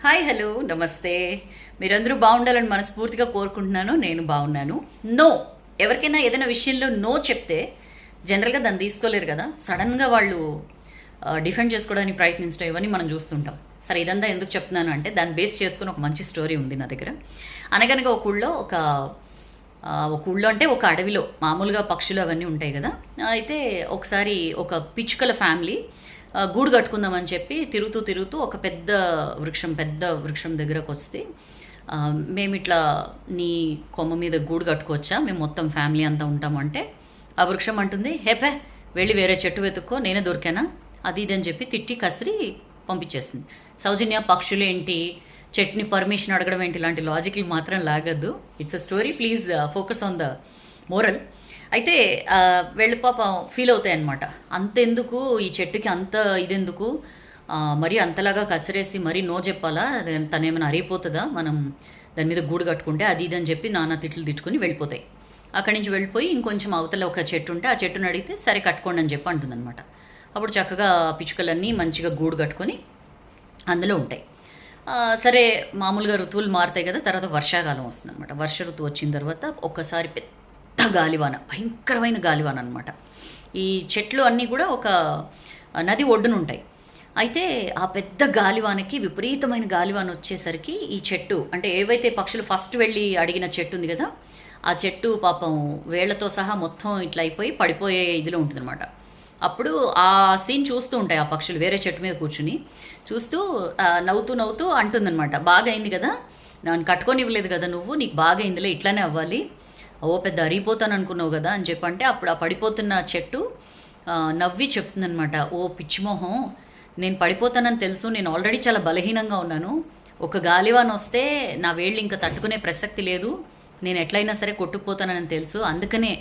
Hi hello నమస్తే. మీరందరూ బాగుండాలని మనస్ఫూర్తిగా కోరుకుంటున్నాను. నేను బాగున్నాను. నో, ఎవరికైనా ఏదైనా విషయంలో నో చెప్తే జనరల్గా దాన్ని తీసుకోలేరు కదా. సడన్గా వాళ్ళు డిఫెండ్ చేసుకోవడానికి ప్రయత్నించడం ఇవన్నీ మనం చూస్తుంటాం. సరే, ఇదంతా ఎందుకు చెప్తున్నాను అంటే దాన్ని బేస్ చేసుకుని ఒక మంచి స్టోరీ ఉంది నా దగ్గర. అనగనగా ఒక ఊళ్ళో అంటే ఒక అడవిలో మామూలుగా పక్షులు అవన్నీ ఉంటాయి కదా. అయితే ఒకసారి ఒక పిచ్చుకల ఫ్యామిలీ గూడు కట్టుకుందామని చెప్పి తిరుగుతూ తిరుగుతూ ఒక పెద్ద వృక్షం దగ్గరకు వస్తే, మేము ఇట్లా నీ కొమ్మ మీద గూడు కట్టుకోవచ్చా, మేము మొత్తం ఫ్యామిలీ అంతా ఉంటామంటే ఆ వృక్షం అంటుంది, హేపే వెళ్ళి వేరే చెట్టు వెతుక్కో, నేనే దొరికానా, అది ఇది అని చెప్పి తిట్టి కసిరి పంపించేస్తుంది. సౌజన్య, పక్షులు ఏంటి, చెట్టుని పర్మిషన్ అడగడం ఏంటి, ఇలాంటి లాజిక్లు మాత్రం లాగద్దు. It's a story, please focus on the moral. అయితే వెళ్ళి పాపం ఫీల్ అవుతాయి అనమాట. అంతెందుకు ఈ చెట్టుకి అంత ఇదెందుకు, మరీ అంతలాగా కసిరేసి మరీ నో చెప్పాలా, తనేమైనా అరిగిపోతుందా మనం దాని మీద గూడు కట్టుకుంటే, అది ఇది అని చెప్పి నానా తిట్లు తిట్టుకుని వెళ్ళిపోతాయి. అక్కడి నుంచి వెళ్ళిపోయి ఇంకొంచెం అవతల ఒక చెట్టు ఉంటే ఆ చెట్టుని అడిగితే సరే కట్టుకోండి అని చెప్పి అంటుందన్నమాట. అప్పుడు చక్కగా పిచ్చుకలన్నీ మంచిగా గూడు కట్టుకొని అందులో ఉంటాయి. సరే, మామూలుగా ఋతువులు మారుతాయి కదా. తర్వాత వర్షాకాలం వస్తుందన్నమాట. వర్ష ఋతువు వచ్చిన తర్వాత ఒక్కసారి పెద్ద గాలివాన, భయంకరమైన గాలివాన అనమాట. ఈ చెట్లు అన్నీ కూడా ఒక నది ఒడ్డున ఉంటాయి. అయితే ఆ పెద్ద గాలివానకి, విపరీతమైన గాలివాన వచ్చేసరికి ఈ చెట్టు అంటే ఏవైతే పక్షులు ఫస్ట్ వెళ్ళి అడిగిన చెట్టు ఉంది కదా, ఆ చెట్టు పాపం వేళ్లతో సహా మొత్తం ఇట్లా అయిపోయి పడిపోయే ఇదిలో ఉంటుందన్నమాట. అప్పుడు ఆ సీన్ చూస్తూ ఉంటాయి ఆ పక్షులు వేరే చెట్టు మీద కూర్చుని చూస్తూ నవ్వుతూ నవ్వుతూ అంటుందన్నమాట, బాగా అయింది కదా, నన్ను కట్టుకొని ఇవ్వలేదు కదా నువ్వు, నీకు బాగా అయిందిలే, ఇట్లానే అవ్వాలి, ఓ పెద్ద అరిగిపోతాను అనుకున్నావు కదా అని చెప్పంటే అప్పుడు ఆ పడిపోతున్న చెట్టు నవ్వి చెప్తుందనమాట, ఓ పిచ్చిమోహం, నేను పడిపోతానని తెలుసు, నేను ఆల్రెడీ చాలా బలహీనంగా ఉన్నాను, ఒక గాలివాన వస్తే నా వేళ్ళు ఇంకా తట్టుకునే ప్రసక్తి లేదు, నేను ఎట్లయినా సరే కొట్టుకుపోతానని తెలుసు, అందుకనే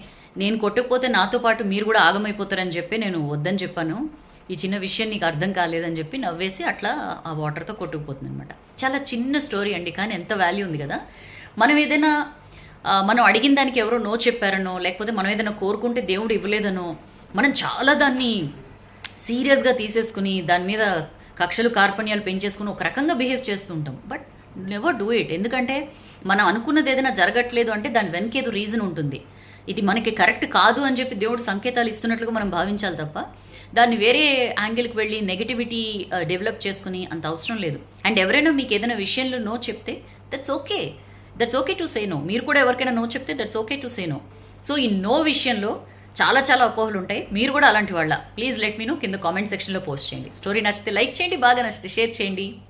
నేను కొట్టుకుపోతే నాతో పాటు మీరు కూడా ఆగమైపోతారని చెప్పి నేను వద్దని చెప్పాను, ఈ చిన్న విషయం నీకు అర్థం కాలేదని చెప్పి నవ్వేసి అట్లా ఆ వాటర్తో కొట్టుకుపోతుంది అనమాట. చాలా చిన్న స్టోరీ అండి, కానీ ఎంత వాల్యూ ఉంది కదా. మనం ఏదైనా మనం అడిగిన దానికి ఎవరో నో చెప్పారనో, లేకపోతే మనం ఏదైనా కోరుకుంటే దేవుడు ఇవ్వలేదనో మనం చాలా దాన్ని సీరియస్గా తీసేసుకుని దాని మీద కక్షలు కార్పణ్యాలు పెంచేసుకుని ఒక రకంగా బిహేవ్ చేస్తూ ఉంటాం. But never do it. ఎందుకంటే మనం అనుకున్నది ఏదైనా జరగట్లేదు అంటే దాని వెనక ఏదో రీజన్ ఉంటుంది. ఇది మనకి కరెక్ట్ కాదు అని చెప్పి దేవుడు సంకేతాలు ఇస్తున్నట్లుగా మనం భావించాలి తప్ప దాన్ని వేరే యాంగిల్కి వెళ్ళి నెగిటివిటీ డెవలప్ చేసుకుని అంత అవసరం లేదు. అండ్ ఎవరైనా మీకు ఏదైనా విషయంలో నో చెప్తే that's okay to say no. మీరు కూడా ఎవరికైనా నో చెప్తే that's okay to say no. So ఈ నో విషయంలో చాలా అపోహలు ఉంటాయి. మీరు కూడా అలాంటి వాళ్ళ, ప్లీజ్ లెట్ మీ నో, కింద కామెంట్ సెక్షన్లో పోస్ట్ చేయండి. స్టోరీ నచ్చితే లైక్ చేయండి, బాగా నచ్చితే షేర్ చేయండి.